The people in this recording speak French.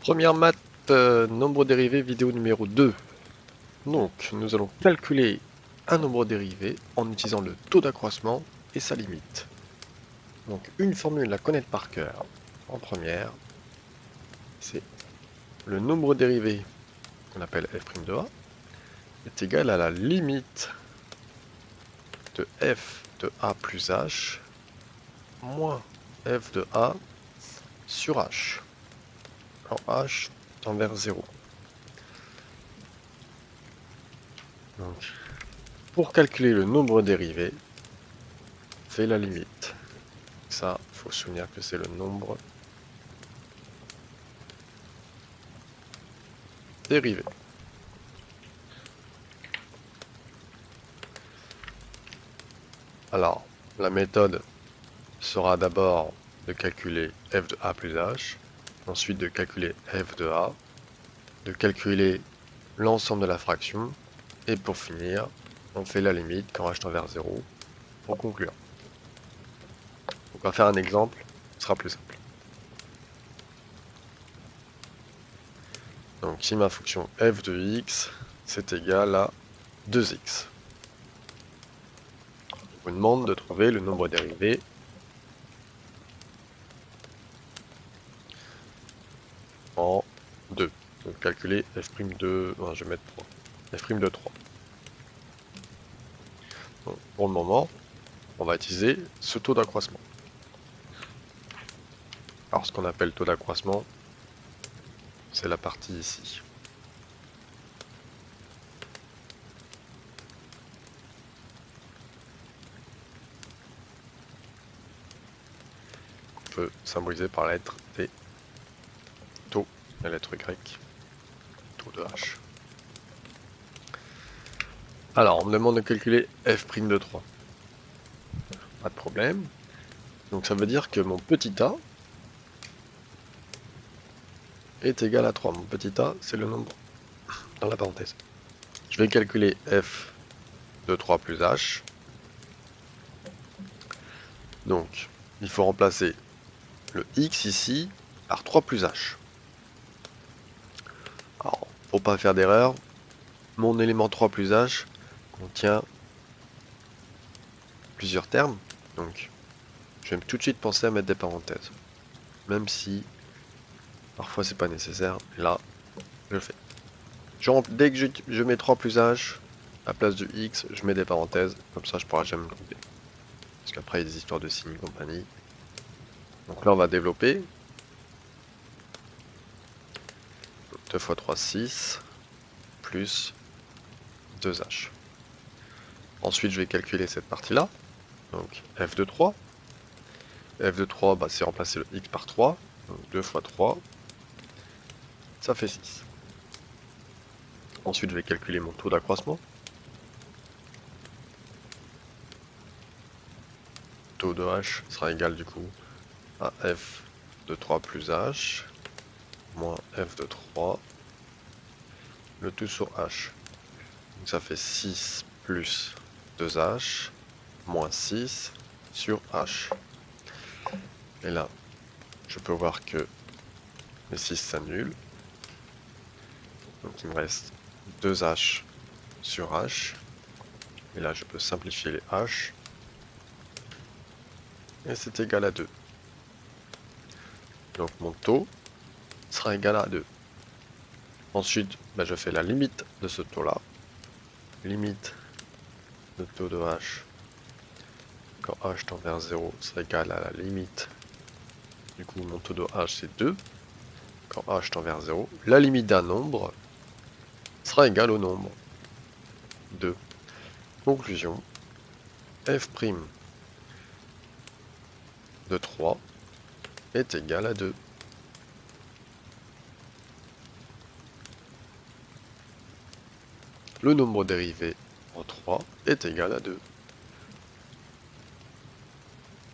Première maths, nombre dérivé, vidéo numéro 2. Donc, nous allons calculer un nombre dérivé en utilisant le taux d'accroissement et sa limite. Donc, une formule à connaître par cœur. En première, c'est le nombre dérivé, qu'on appelle f' de a, est égal à la limite de f de a plus h moins f de a sur h, quand h tend vers 0. Donc, pour calculer le nombre dérivé, c'est la limite. Ça, il faut se souvenir que c'est le nombre dérivé. Alors, la méthode sera d'abord de calculer f de a plus h, ensuite de calculer f de a, de calculer l'ensemble de la fraction, et pour finir, on fait la limite quand h tend vers 0 pour conclure. Donc on va faire un exemple, ce sera plus simple. Donc si ma fonction f de x, c'est égal à 2x. On vous demande de trouver le nombre dérivé en 2. Donc calculer f'2, enfin, je vais mettre 3. f' de 3. Donc, pour le moment, on va utiliser ce taux d'accroissement. Alors ce qu'on appelle taux d'accroissement, c'est la partie ici. On peut symboliser par la lettre T, taux, la lettre Y, taux de H. Alors, on me demande de calculer f' de 3. Pas de problème. Donc ça veut dire que mon petit a est égal à 3. Mon petit a, c'est le nombre dans la parenthèse. Je vais calculer f de 3 plus h. Donc, il faut remplacer le x ici par 3 plus h. Alors, pour pas faire d'erreur, mon élément 3 plus h contient plusieurs termes. Donc, je vais tout de suite penser à mettre des parenthèses. Même si, parfois, c'est pas nécessaire. Là, je le fais. Dès que je mets 3 plus h, à la place de x, je mets des parenthèses. Comme ça, je pourrai jamais me tromper. Parce qu'après, il y a des histoires de signes et compagnie. Donc là, on va développer. 2 fois 3, 6. Plus 2h. Ensuite, je vais calculer cette partie-là. Donc, f de 3. f de 3, bah, c'est remplacer le x par 3. Donc 2 fois 3, ça fait 6. Ensuite, je vais calculer mon taux d'accroissement. Taux de h sera égal du coup à f de 3 plus h moins f de 3, le tout sur h. Donc ça fait 6 plus 2h moins 6 sur h. Et là, je peux voir que les 6 s'annulent. Donc il me reste 2h sur h. Et là, je peux simplifier les h. Et c'est égal à 2. Donc mon taux sera égal à 2. Ensuite, je fais la limite de ce taux-là. Limite de taux de h quand h tend vers 0 sera égal à la limite. Du coup, mon taux de h c'est 2. Quand h tend vers 0, la limite d'un nombre sera égale au nombre 2. Conclusion, f' de 3 est égal à 2. Le nombre dérivé en 3 est égal à 2.